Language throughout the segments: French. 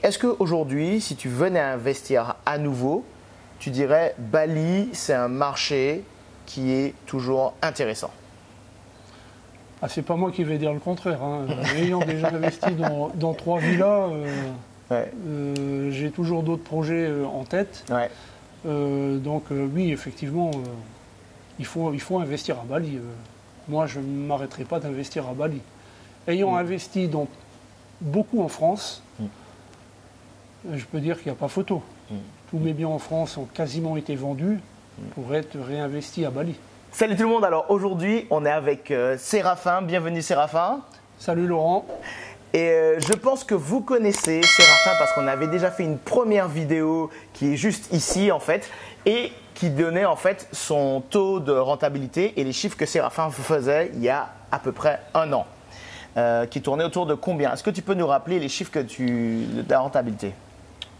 est-ce qu'aujourd'hui, si tu venais à investir à nouveau, tu dirais Bali, c'est un marché qui est toujours intéressant? Ah, c'est pas moi qui vais dire le contraire, hein. Ayant déjà investi dans 3 villas, j'ai toujours d'autres projets en tête. Ouais. Donc oui, effectivement, il faut investir à Bali. Moi, je ne m'arrêterai pas d'investir à Bali. Ayant investi beaucoup en France, je peux dire qu'il n'y a pas photo. Tous mes biens en France ont quasiment été vendus pour être réinvestis à Bali. Salut tout le monde, alors aujourd'hui on est avec Séraphin, bienvenue Séraphin. Salut Laurent. Et je pense que vous connaissez Séraphin parce qu'on avait déjà fait une première vidéo qui est juste ici en fait et qui donnait en fait son taux de rentabilité et les chiffres que Séraphin faisait il y a à peu près un an. Qui tournait autour de combien? Est-ce que tu peux nous rappeler les chiffres de la rentabilité?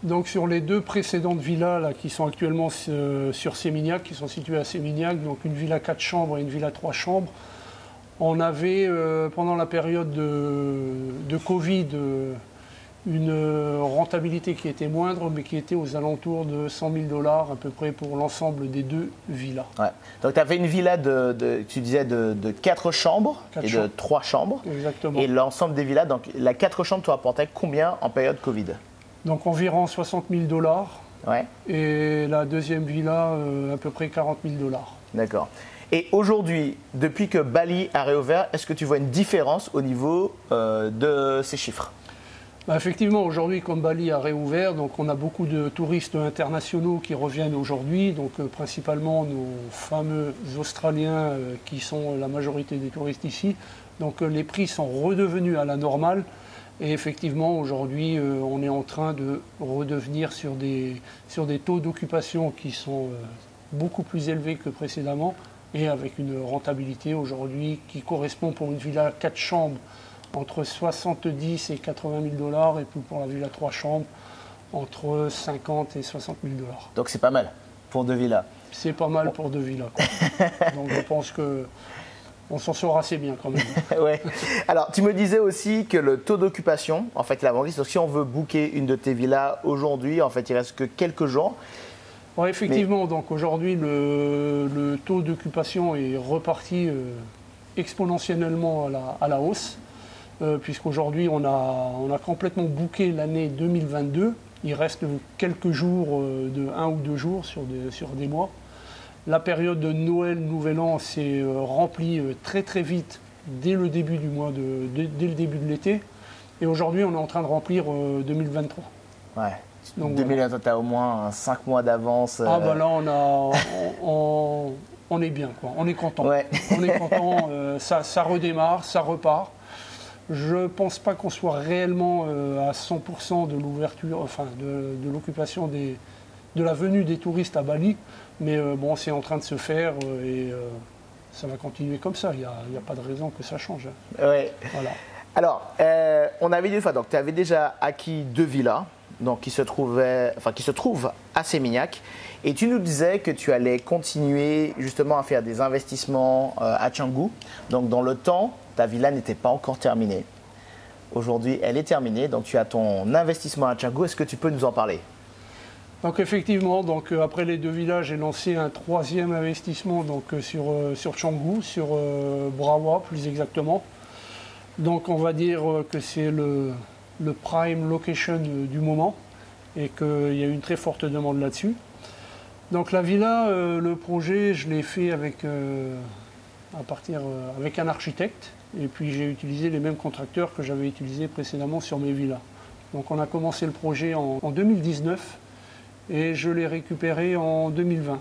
Donc sur les 2 précédentes villas là, qui sont actuellement sur Sémignac, qui sont situées à Sémignac, donc une villa 4 chambres et une villa 3 chambres, on avait pendant la période de Covid une rentabilité qui était moindre, mais qui était aux alentours de 100 000 $ à peu près pour l'ensemble des 2 villas. Ouais. Donc tu avais une villa tu disais de 4 chambres et de 3 chambres. Exactement. Et l'ensemble des villas, donc la 4 chambres, tu rapportais combien en période Covid? Donc environ 60 000 $. Ouais. Et la deuxième villa, à peu près 40 000 $. D'accord. Et aujourd'hui, depuis que Bali a réouvert, est-ce que tu vois une différence au niveau de ces chiffres? Bah effectivement, aujourd'hui, comme Bali a réouvert, donc on a beaucoup de touristes internationaux qui reviennent aujourd'hui, donc principalement nos fameux Australiens qui sont la majorité des touristes ici. Donc les prix sont redevenus à la normale. Et effectivement, aujourd'hui, on est en train de redevenir sur des taux d'occupation qui sont beaucoup plus élevés que précédemment et avec une rentabilité aujourd'hui qui correspond pour une villa 4 chambres entre 70 et 80 000 $ et puis pour la villa 3 chambres entre 50 et 60 000 $. Donc c'est pas mal pour 2 villas. C'est pas mal pour 2 villas, quoi. Donc je pense que on s'en sort assez bien quand même. Ouais. Alors, tu me disais aussi que le taux d'occupation, en fait, il a grandi. Donc, si on veut booker une de tes villas aujourd'hui, en fait, il reste que quelques jours. Ouais, effectivement, donc aujourd'hui, le taux d'occupation est reparti exponentiellement à la hausse, puisqu'aujourd'hui, on a complètement booké l'année 2022. Il reste quelques jours, de 1 ou 2 jours sur des mois. La période de Noël, Nouvel An s'est remplie très très vite dès le début dès le début de l'été. Et aujourd'hui, on est en train de remplir 2023. Ouais. Donc 2023, tu as au moins 5 mois d'avance. Ah bah là, on est bien, quoi. On est content. Ouais. On est content. Ça redémarre, ça repart. Je ne pense pas qu'on soit réellement à 100% de l'ouverture, enfin de l'occupation de la venue des touristes à Bali. Mais bon, c'est en train de se faire et ça va continuer comme ça. Il n'y a pas de raison que ça change. Ouais. Voilà. Alors, on avait dit une fois, donc tu avais déjà acquis 2 villas, donc qui se trouvent à Sémignac, et tu nous disais que tu allais continuer justement à faire des investissements à Canggu. Donc dans le temps, ta villa n'était pas encore terminée. Aujourd'hui, elle est terminée, donc tu as ton investissement à Canggu. Est-ce que tu peux nous en parler? Donc effectivement, donc, après les 2 villas, j'ai lancé un 3e investissement donc, sur Canggu, sur Brawa plus exactement. Donc on va dire que c'est le prime location du moment et qu'il y a une très forte demande là-dessus. Donc la villa, le projet, je l'ai fait avec un architecte et puis j'ai utilisé les mêmes contracteurs que j'avais utilisés précédemment sur mes villas. Donc on a commencé le projet en 2019 et je l'ai récupéré en 2020.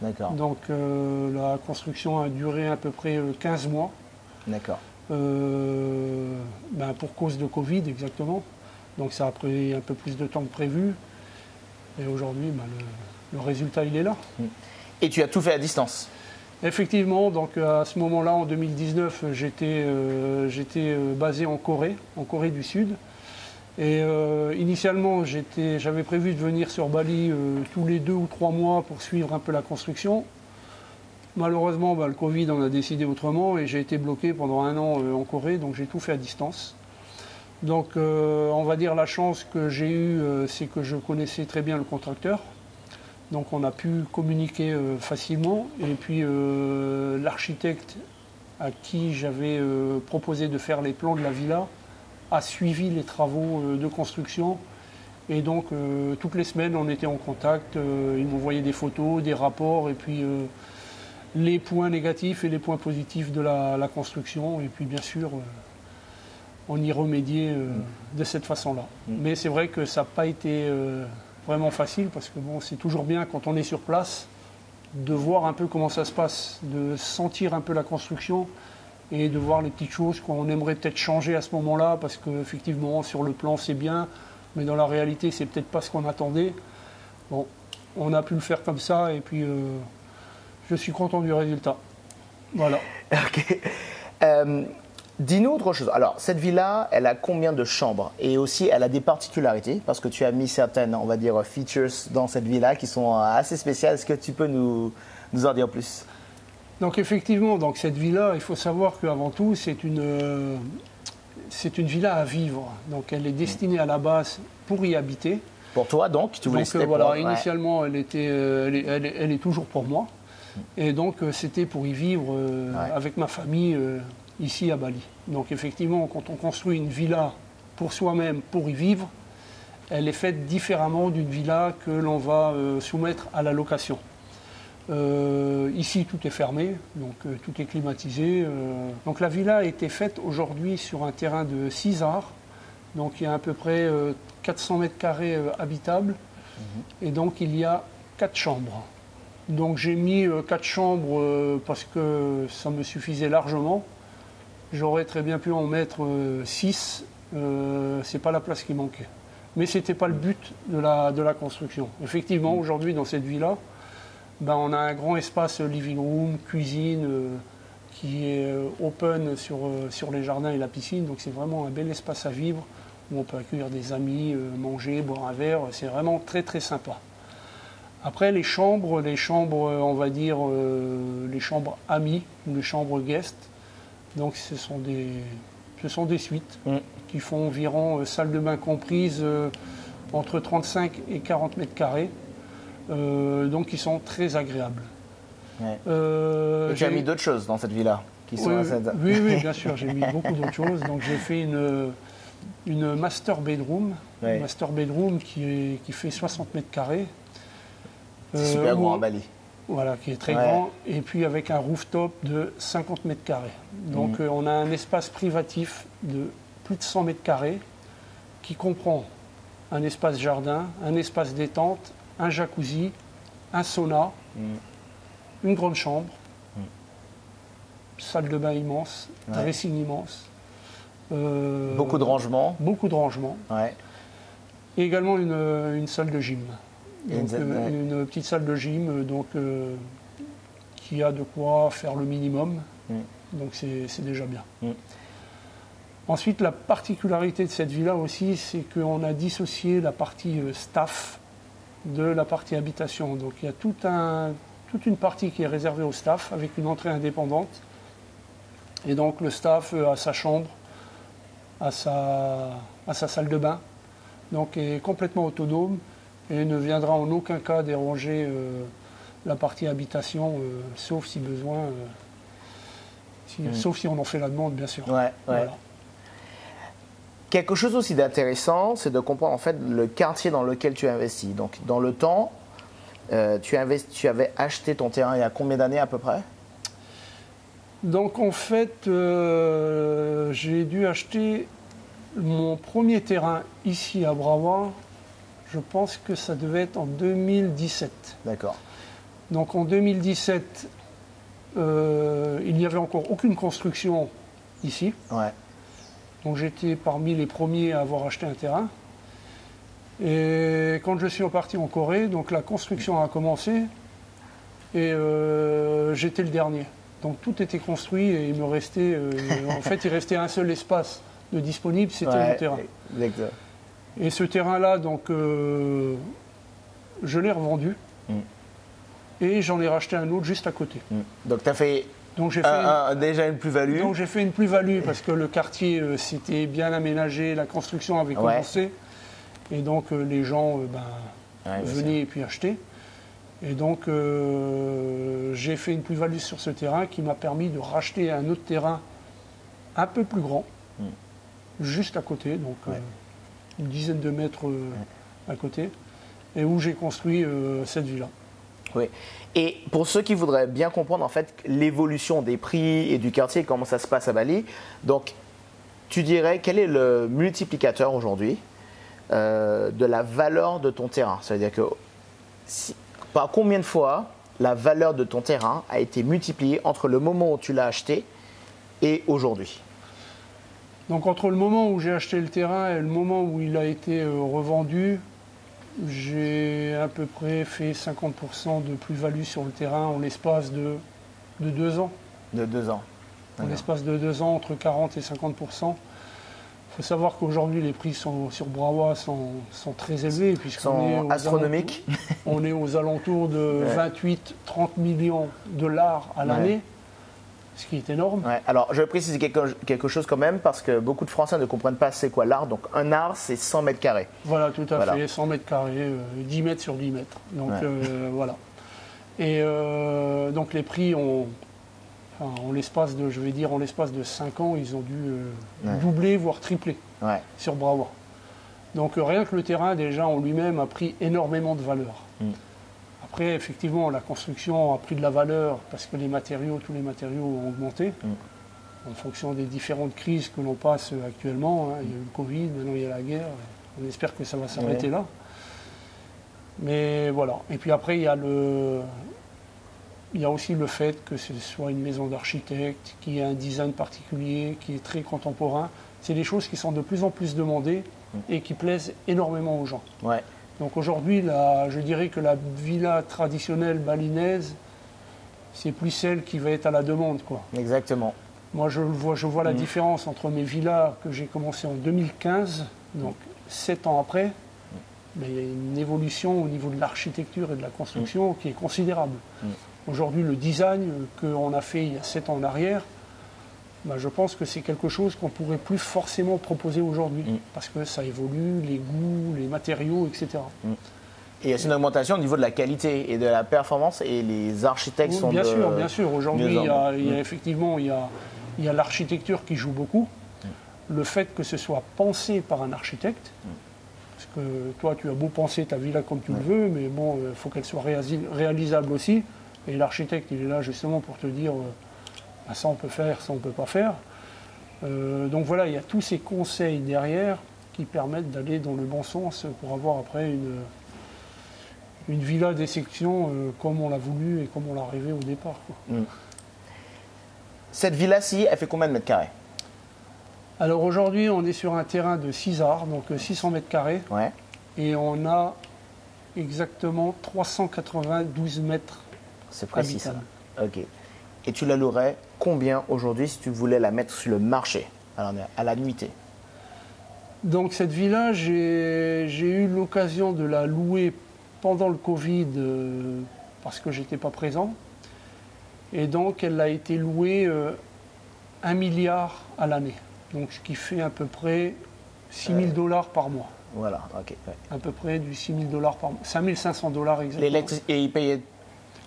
D'accord. Donc la construction a duré à peu près 15 mois. D'accord. Pour cause de Covid exactement. Donc ça a pris un peu plus de temps que prévu. Et aujourd'hui, le résultat, il est là. Et tu as tout fait à distance? Effectivement, donc à ce moment-là, en 2019, j'étais basé en Corée du Sud. Et initialement, j'avais prévu de venir sur Bali tous les 2 ou 3 mois pour suivre un peu la construction. Malheureusement, le Covid, on a décidé autrement et j'ai été bloqué pendant 1 an en Corée, donc j'ai tout fait à distance. Donc on va dire la chance que j'ai eue, c'est que je connaissais très bien le contracteur. Donc on a pu communiquer facilement. Et puis l'architecte à qui j'avais proposé de faire les plans de la villa a suivi les travaux de construction. Et donc toutes les semaines on était en contact. Il m'envoyait des photos, des rapports et puis les points négatifs et les points positifs de la construction. Et puis bien sûr on y remédiait de cette façon-là. Mais c'est vrai que ça n'a pas été vraiment facile parce que bon, c'est toujours bien quand on est sur place de voir un peu comment ça se passe, de sentir un peu la construction et de voir les petites choses qu'on aimerait peut-être changer à ce moment-là parce qu'effectivement sur le plan c'est bien, mais dans la réalité c'est peut-être pas ce qu'on attendait. Bon, on a pu le faire comme ça et puis je suis content du résultat. Voilà. Ok. Dis-nous autre chose. Alors, cette villa, elle a combien de chambres? Et aussi, elle a des particularités, parce que tu as mis certaines, on va dire, features dans cette villa qui sont assez spéciales. Est-ce que tu peux nous en dire plus? Donc, effectivement, donc, cette villa, il faut savoir qu'avant tout, c'est une villa à vivre. Donc, elle est destinée à la base pour y habiter. Pour toi, donc? Tu voulais Donc, voilà, initialement, elle est toujours pour moi. Et donc, c'était pour y vivre avec ma famille ici à Bali. Donc effectivement, quand on construit une villa pour soi-même, pour y vivre, elle est faite différemment d'une villa que l'on va soumettre à la location. Ici, tout est fermé, donc tout est climatisé. Donc la villa a été faite aujourd'hui sur un terrain de 6 arts. Donc il y a à peu près 400 mètres carrés habitables. Et donc il y a 4 chambres. Donc j'ai mis 4 chambres parce que ça me suffisait largement. J'aurais très bien pu en mettre 6, c'est pas la place qui manquait. Mais ce n'était pas le but de la construction. Effectivement, aujourd'hui, dans cette villa, ben, on a un grand espace living room, cuisine, qui est open sur les jardins et la piscine. Donc c'est vraiment un bel espace à vivre, où on peut accueillir des amis, manger, boire un verre. C'est vraiment très très sympa. Après, les chambres, on va dire, les chambres amies ou les chambres guest. Donc ce sont des suites qui font environ, salle de bain comprise, entre 35 et 40 mètres carrés. Donc qui sont très agréables. Ouais. Et tu as mis d'autres choses dans cette villa qui sont oui, bien sûr, j'ai mis beaucoup d'autres choses. Donc j'ai fait une master bedroom, une master bedroom qui fait 60 mètres carrés. C'est super grand à Bali. Voilà, qui est très grand, et puis avec un rooftop de 50 mètres carrés. Donc on a un espace privatif de plus de 100 mètres carrés qui comprend un espace jardin, un espace détente, un jacuzzi, un sauna, une grande chambre, salle de bain immense, dressing immense. Beaucoup de rangements. Beaucoup de rangements. Ouais. Et également une salle de gym. Donc, une petite salle de gym qui a de quoi faire le minimum. Donc c'est déjà bien. Ensuite, la particularité de cette villa aussi, c'est qu'on a dissocié la partie staff de la partie habitation. Donc il y a toute une partie qui est réservée au staff avec une entrée indépendante. Et donc le staff a sa chambre, a sa salle de bain, donc est complètement autonome et ne viendra en aucun cas déranger la partie habitation, sauf si besoin, sauf si on en fait la demande, bien sûr. Voilà. Quelque chose aussi d'intéressant, c'est de comprendre en fait le quartier dans lequel tu investis. Donc dans le temps, tu avais acheté ton terrain il y a combien d'années à peu près? Donc en fait, j'ai dû acheter mon premier terrain ici à Brava. Je pense que ça devait être en 2017. D'accord. Donc en 2017, il n'y avait encore aucune construction ici. Ouais. Donc j'étais parmi les premiers à avoir acheté un terrain. Et quand je suis reparti en Corée, donc la construction a commencé et j'étais le dernier. Donc tout était construit et il me restait, en fait, il restait un seul espace de disponible, c'était mon terrain. Exactement. Et ce terrain-là, donc, je l'ai revendu et j'en ai racheté un autre juste à côté. Donc tu as fait Donc j'ai déjà une plus-value. Donc j'ai fait une plus-value parce que le quartier s'était bien aménagé, la construction avait commencé. Et donc les gens venaient et puis achetaient. Et donc j'ai fait une plus-value sur ce terrain qui m'a permis de racheter un autre terrain un peu plus grand, juste à côté, donc une dizaine de mètres à côté, et où j'ai construit cette villa. Oui. Et pour ceux qui voudraient bien comprendre en fait l'évolution des prix et du quartier, comment ça se passe à Bali, donc tu dirais quel est le multiplicateur aujourd'hui de la valeur de ton terrain? C'est-à-dire que par combien de fois la valeur de ton terrain a été multipliée entre le moment où tu l'as acheté et aujourd'hui? Donc entre le moment où j'ai acheté le terrain et le moment où il a été revendu, j'ai à peu près fait 50% de plus-value sur le terrain en l'espace de 2 ans. De 2 ans. En l'espace de 2 ans, entre 40 et 50%. Il faut savoir qu'aujourd'hui, les prix sur Brawa sont très élevés. Sont astronomiques. On est aux alentours de 28-30 millions de dollars à l'année. Ce qui est énorme. Ouais. Alors, je vais préciser quelque chose quand même, parce que beaucoup de Français ne comprennent pas c'est quoi l'art. Donc, un art, c'est 100 mètres carrés. Voilà, tout à fait, 100 mètres carrés, 10 mètres sur 10 mètres. Donc, voilà. Et donc, les prix en l'espace de 5 ans, ils ont dû doubler, voire tripler sur Brawa. Donc, rien que le terrain, déjà, en lui-même, a pris énormément de valeur. Après, effectivement, la construction a pris de la valeur parce que tous les matériaux ont augmenté en fonction des différentes crises que l'on passe actuellement. Il y a eu le Covid, maintenant il y a la guerre. On espère que ça va s'arrêter là. Mais voilà. Et puis après, il y a aussi le fait que ce soit une maison d'architecte, qui a un design particulier, qui est très contemporain. C'est des choses qui sont de plus en plus demandées et qui plaisent énormément aux gens. Donc aujourd'hui, je dirais que la villa traditionnelle balinaise, c'est plus celle qui va être à la demande, quoi. Exactement. Moi, je vois la différence entre mes villas que j'ai commencé en 2015, donc 7 ans après. Mais il y a une évolution au niveau de l'architecture et de la construction qui est considérable. Aujourd'hui, le design qu'on a fait il y a 7 ans en arrière, je pense que c'est quelque chose qu'on ne pourrait plus forcément proposer aujourd'hui, parce que ça évolue, les goûts, les matériaux, etc. Et il y a une augmentation au niveau de la qualité et de la performance, et les architectes sont bien sûr. Aujourd'hui, effectivement, il y a l'architecture qui joue beaucoup. Le fait que ce soit pensé par un architecte, parce que toi, tu as beau penser ta villa comme tu le veux, mais bon, il faut qu'elle soit réalisable aussi. Et l'architecte, il est là justement pour te dire... ça on peut faire, ça on ne peut pas faire. Donc voilà, il y a tous ces conseils derrière qui permettent d'aller dans le bon sens pour avoir après une villa d'exception comme on l'a voulu et comme on l'a rêvé au départ, quoi. Cette villa-ci, elle fait combien de mètres carrés? Alors aujourd'hui, on est sur un terrain de 6 arts, donc 600 mètres carrés. Et on a exactement 392 mètres. C'est précis ça. Ok. Et tu la louerais combien aujourd'hui si tu voulais la mettre sur le marché à la nuitée? Donc cette villa, j'ai eu l'occasion de la louer pendant le Covid parce que j'étais pas présent. Et donc elle a été louée 1 milliard à l'année. Donc ce qui fait à peu près 6 000 dollars par mois. Voilà, ok. À peu près du 6 000 dollars par mois. 5 500 dollars exactement. Et ils payaient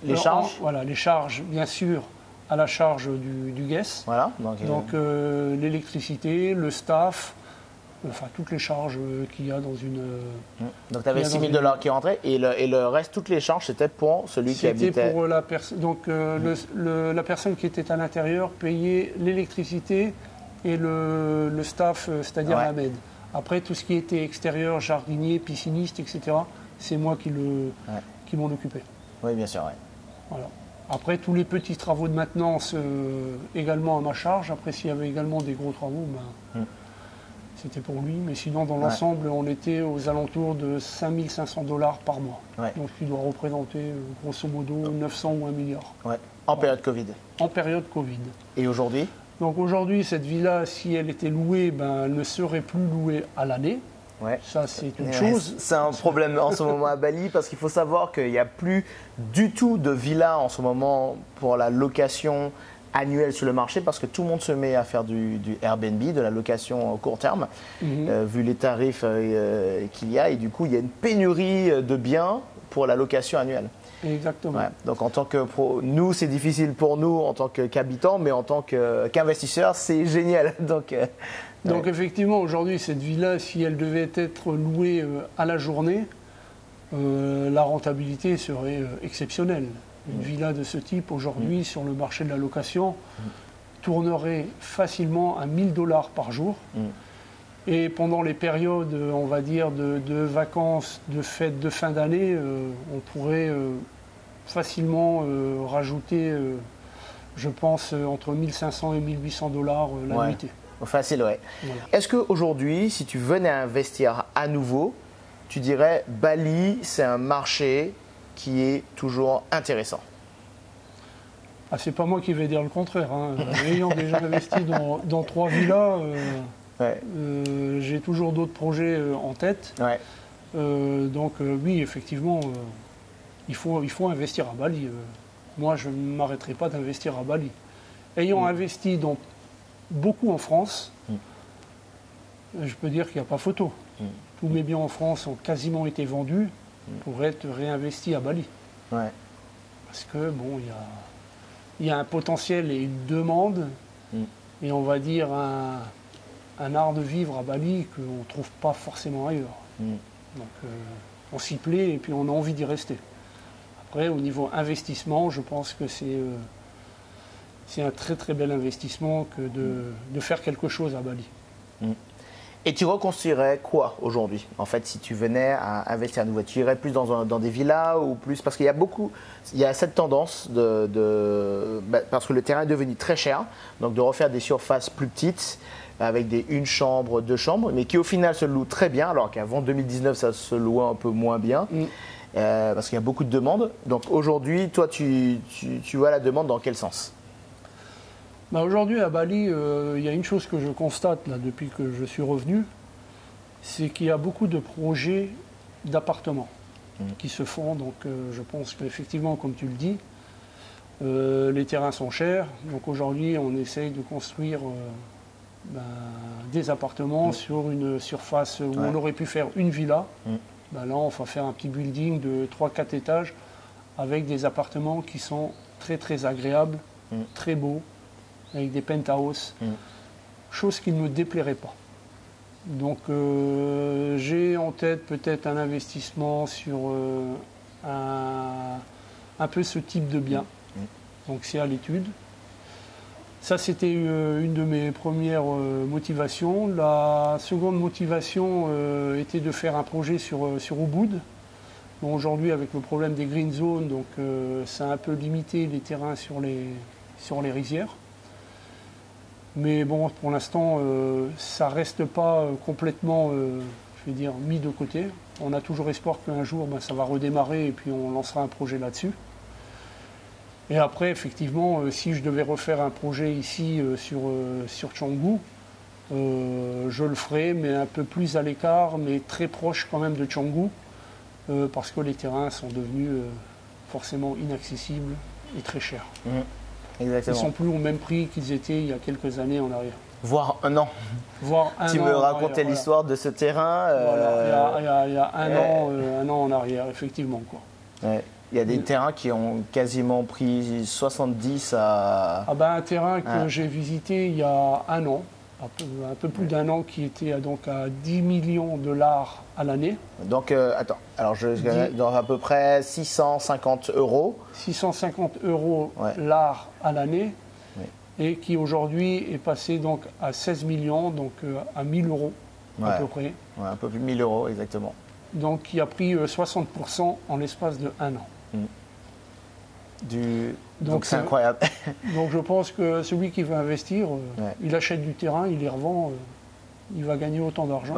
les charges? Voilà, les charges, bien sûr, à la charge du guest. Voilà. Donc l'électricité, le staff, enfin toutes les charges qu'il y a dans une... Donc tu avais 6 000 dollars qui rentraient et le reste, toutes les charges, c'était pour celui qui habitait... C'était pour la personne. Donc la personne qui était à l'intérieur payait l'électricité et le staff, c'est-à-dire la MED. Après, tout ce qui était extérieur, jardinier, pisciniste, etc., c'est moi qui m'en occupais. Oui, bien sûr, Voilà. Après, tous les petits travaux de maintenance également à ma charge. Après, s'il y avait également des gros travaux, c'était pour lui. Mais sinon, dans l'ensemble, on était aux alentours de 5 500 dollars par mois. Donc, ce qui doit représenter, grosso modo, 900 ou 1 milliard. En période Covid. En période Covid. Et aujourd'hui? Donc, aujourd'hui, cette villa, si elle était louée, elle ne serait plus louée à l'année. Ça, c'est une chose. C'est un problème en ce moment à Bali, parce qu'il faut savoir qu'il n'y a plus du tout de villas en ce moment pour la location annuel sur le marché parce que tout le monde se met à faire du Airbnb, de la location à court terme, vu les tarifs qu'il y a. Et du coup, il y a une pénurie de biens pour la location annuelle. Exactement. Ouais. Donc en tant que nous, c'est difficile pour nous en tant qu'habitants, mais en tant qu'investisseurs, c'est génial. Donc effectivement, aujourd'hui, cette villa, si elle devait être louée à la journée, la rentabilité serait exceptionnelle. Une villa de ce type, aujourd'hui, sur le marché de la location, tournerait facilement à 1 000 $ par jour. Et pendant les périodes, on va dire, de vacances, de fêtes de fin d'année, on pourrait facilement rajouter, je pense, entre 1 500 et 1 800 $ la nuitée. Facile, ouais. Voilà. Est-ce qu'aujourd'hui, si tu venais à investir à nouveau, tu dirais Bali, c'est un marché qui est toujours intéressant? Ah, c'est pas moi qui vais dire le contraire. Ayant déjà investi dans 3 villas, j'ai toujours d'autres projets en tête. Donc oui, effectivement, il faut investir à Bali. Moi, je ne m'arrêterai pas d'investir à Bali. Ayant investi beaucoup en France, je peux dire qu'il n'y a pas photo. Tous mes biens en France ont quasiment été vendus pour être réinvestis à Bali. Parce que bon, il y a un potentiel et une demande, et on va dire un art de vivre à Bali qu'on ne trouve pas forcément ailleurs. Donc on s'y plaît et puis on a envie d'y rester. Après, au niveau investissement, je pense que c'est un très très bel investissement que de faire quelque chose à Bali. Et tu reconstruirais quoi aujourd'hui? En fait, si tu venais à investir à nouveau, tu irais plus dans des villas ou plus? Parce qu'il y a cette tendance parce que le terrain est devenu très cher, donc de refaire des surfaces plus petites avec des 1 chambre, 2 chambres, mais qui au final se louent très bien, alors qu'avant 2019, ça se louait un peu moins bien. Parce qu'il y a beaucoup de demandes. Donc aujourd'hui, toi, tu vois la demande dans quel sens? Aujourd'hui, à Bali, il y a une chose que je constate là, depuis que je suis revenu, c'est qu'il y a beaucoup de projets d'appartements qui se font. Donc je pense qu'effectivement, comme tu le dis, les terrains sont chers. Donc aujourd'hui, on essaye de construire des appartements sur une surface où on aurait pu faire une villa. Là, on va faire un petit building de 3-4 étages avec des appartements qui sont très très agréables, très beaux, avec des penthouses, chose qui ne me déplairait pas. Donc j'ai en tête peut-être un investissement sur un peu ce type de bien. Donc c'est à l'étude. Ça, c'était une de mes premières motivations. La seconde motivation était de faire un projet sur Ubud. Bon, aujourd'hui, avec le problème des green zones, donc, ça a un peu limité les terrains sur les rizières. Mais bon, pour l'instant, ça ne reste pas complètement, je vais dire, mis de côté. On a toujours espoir qu'un jour, ça va redémarrer et puis on lancera un projet là-dessus. Et après, effectivement, si je devais refaire un projet ici sur Canggu, je le ferais, mais un peu plus à l'écart, mais très proche quand même de Canggu, parce que les terrains sont devenus forcément inaccessibles et très chers. Exactement. Ils sont plus au même prix qu'ils étaient il y a quelques années en arrière. Voire un an. Tu me racontais l'histoire de ce terrain. Il y a un an en arrière, effectivement. Il y a des terrains qui ont quasiment pris 70 à... Un terrain que j'ai visité il y a un an, un peu plus d'un an, qui était donc à 10 millions $ à l'année. Donc, attends, alors dans à peu près 650 €. 650 € l'art à l'année, et qui aujourd'hui est passé donc à 16 millions, donc à 1 000 € à peu près. Un peu plus de 1 000 € exactement. Donc qui a pris 60% en l'espace de un an. Donc c'est incroyable. Donc je pense que celui qui veut investir, il achète du terrain, il les revend, il va gagner autant d'argent.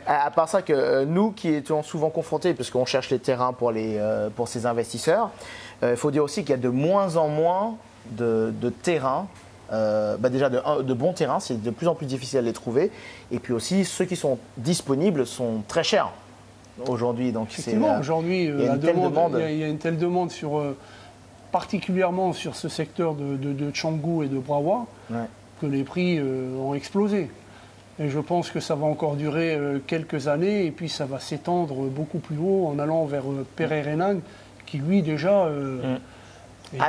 À part ça, que nous qui étions souvent confrontés, puisqu'on cherche les terrains pour ces investisseurs, il faut dire aussi qu'il y a de moins en moins de terrains. Déjà de bons terrains, c'est de plus en plus difficile à les trouver. Et puis aussi, ceux qui sont disponibles sont très chers aujourd'hui. Donc effectivement, aujourd'hui, il y a une telle demande sur particulièrement sur ce secteur de Canggu et de Brawa, que les prix ont explosé. Et je pense que ça va encore durer quelques années et puis ça va s'étendre beaucoup plus haut en allant vers Pererenang, qui lui déjà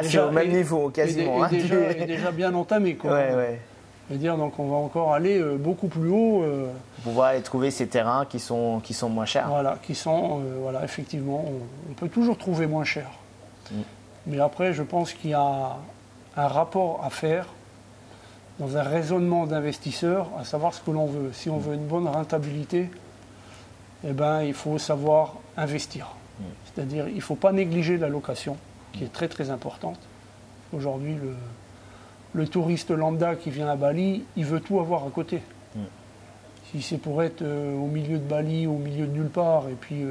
c'est au même niveau quasiment. Est déjà bien entamé. Quoi. C'est-à-dire donc on va encore aller beaucoup plus haut. Pour pouvoir aller trouver ces terrains qui sont moins chers. Voilà, voilà, effectivement, on peut toujours trouver moins cher. Mais après, je pense qu'il y a un rapport à faire dans un raisonnement d'investisseur, à savoir ce que l'on veut. Si on veut une bonne rentabilité, eh ben, il faut savoir investir. C'est-à-dire il ne faut pas négliger la location, qui est très très importante. Aujourd'hui, le touriste lambda qui vient à Bali, il veut tout avoir à côté. Si c'est pour être au milieu de Bali, au milieu de nulle part, et puis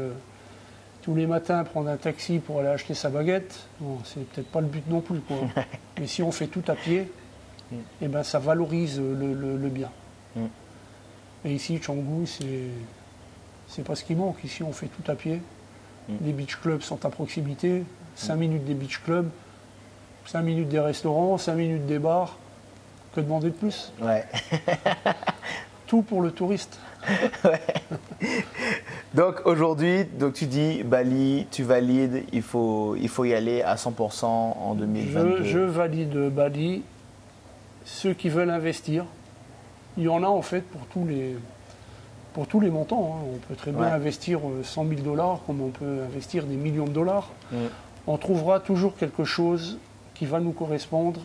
tous les matins prendre un taxi pour aller acheter sa baguette, bon, c'est peut-être pas le but non plus, quoi. Mais si on fait tout à pied, eh ben, ça valorise le bien. Et ici, Canggu, c'est pas ce qui manque. Ici, on fait tout à pied. Les beach clubs sont à proximité. 5 minutes des beach clubs, 5 minutes des restaurants, 5 minutes des bars. Que demander de plus? Tout pour le touriste. Donc aujourd'hui, tu dis Bali, tu valides, il faut y aller à 100% en 2022. Je valide Bali. Ceux qui veulent investir, il y en a en fait pour tous les montants. On peut très bien investir 100 000 $, comme on peut investir des millions de dollars. On trouvera toujours quelque chose qui va nous correspondre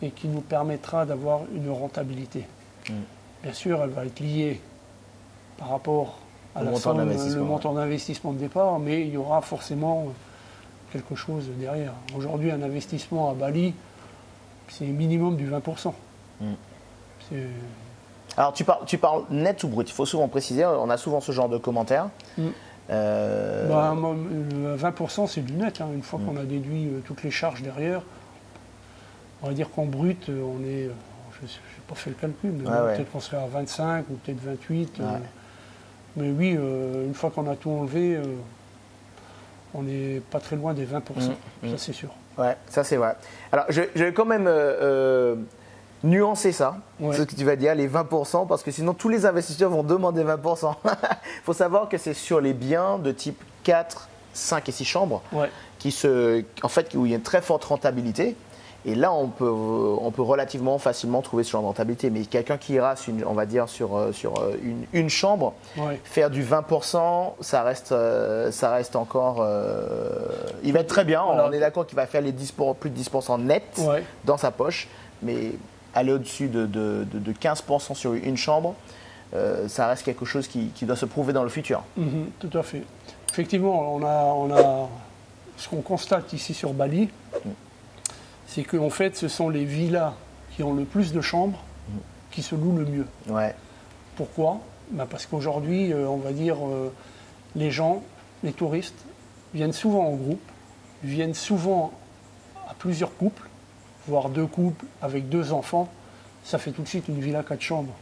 et qui nous permettra d'avoir une rentabilité. Bien sûr, elle va être liée par rapport à le montant d'investissement de départ, mais il y aura forcément quelque chose derrière. Aujourd'hui, un investissement à Bali, c'est minimum du 20%. Alors, tu parles net ou brut? Il faut souvent préciser, on a souvent ce genre de commentaires. 20%, c'est du net. Une fois qu'on a déduit toutes les charges derrière, on va dire qu'en brut, on est... je n'ai pas fait le calcul, mais peut-être qu'on serait à 25 ou peut-être 28. Mais oui, une fois qu'on a tout enlevé, on n'est pas très loin des 20%. Ça, c'est sûr. Ouais, ça c'est vrai. Alors, je vais quand même nuancer ça, ce que tu vas dire, les 20%, parce que sinon tous les investisseurs vont demander 20%. Il faut savoir que c'est sur les biens de type 4, 5 et 6 chambres où il y a une très forte rentabilité. Et là, on peut relativement facilement trouver ce genre de rentabilité. Mais quelqu'un qui ira, on va dire, sur une chambre, faire du 20%, ça reste encore... il va être très bien. On est d'accord qu'il va faire les plus de 10% net dans sa poche. Mais aller au-dessus de 15% sur une chambre, ça reste quelque chose qui doit se prouver dans le futur. Tout à fait. Effectivement, on a ce qu'on constate ici sur Bali, c'est qu'en fait, ce sont les villas qui ont le plus de chambres qui se louent le mieux. Pourquoi? Parce qu'aujourd'hui, on va dire, les gens, les touristes, viennent souvent en groupe, viennent souvent à plusieurs couples, voire 2 couples avec 2 enfants. Ça fait tout de suite une villa 4 chambres.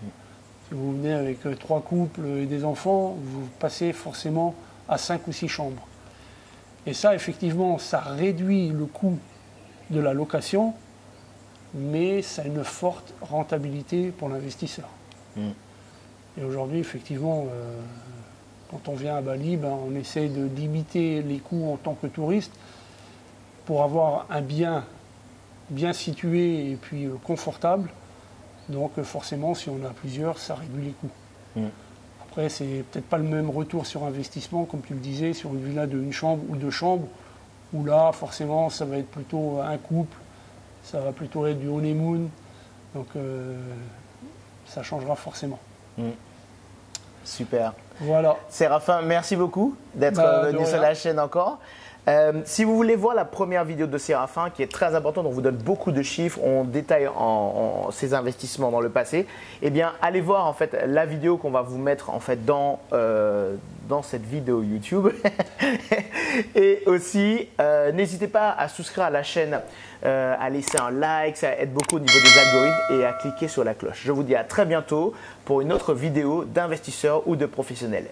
Si vous venez avec 3 couples et des enfants, vous passez forcément à 5 ou 6 chambres. Et ça, effectivement, ça réduit le coût de la location, mais ça a une forte rentabilité pour l'investisseur. Et aujourd'hui, effectivement, quand on vient à Bali, on essaye de limiter les coûts en tant que touriste pour avoir un bien situé et puis confortable. Donc forcément, si on a plusieurs, ça réduit les coûts. Après, c'est peut-être pas le même retour sur investissement, comme tu le disais, sur une villa de 1 chambre ou 2 chambres, où là, forcément, ça va être plutôt un couple, ça va plutôt être du honeymoon, donc ça changera forcément. Super. Voilà. Séraphin, merci beaucoup d'être venu sur la chaîne encore. Si vous voulez voir la première vidéo de Séraphin, qui est très importante, on vous donne beaucoup de chiffres, on détaille ses investissements dans le passé, eh bien, allez voir en fait la vidéo qu'on va vous mettre en fait dans cette vidéo YouTube. Et aussi, n'hésitez pas à souscrire à la chaîne, à laisser un like, ça aide beaucoup au niveau des algorithmes, et à cliquer sur la cloche. Je vous dis à très bientôt pour une autre vidéo d'investisseurs ou de professionnels.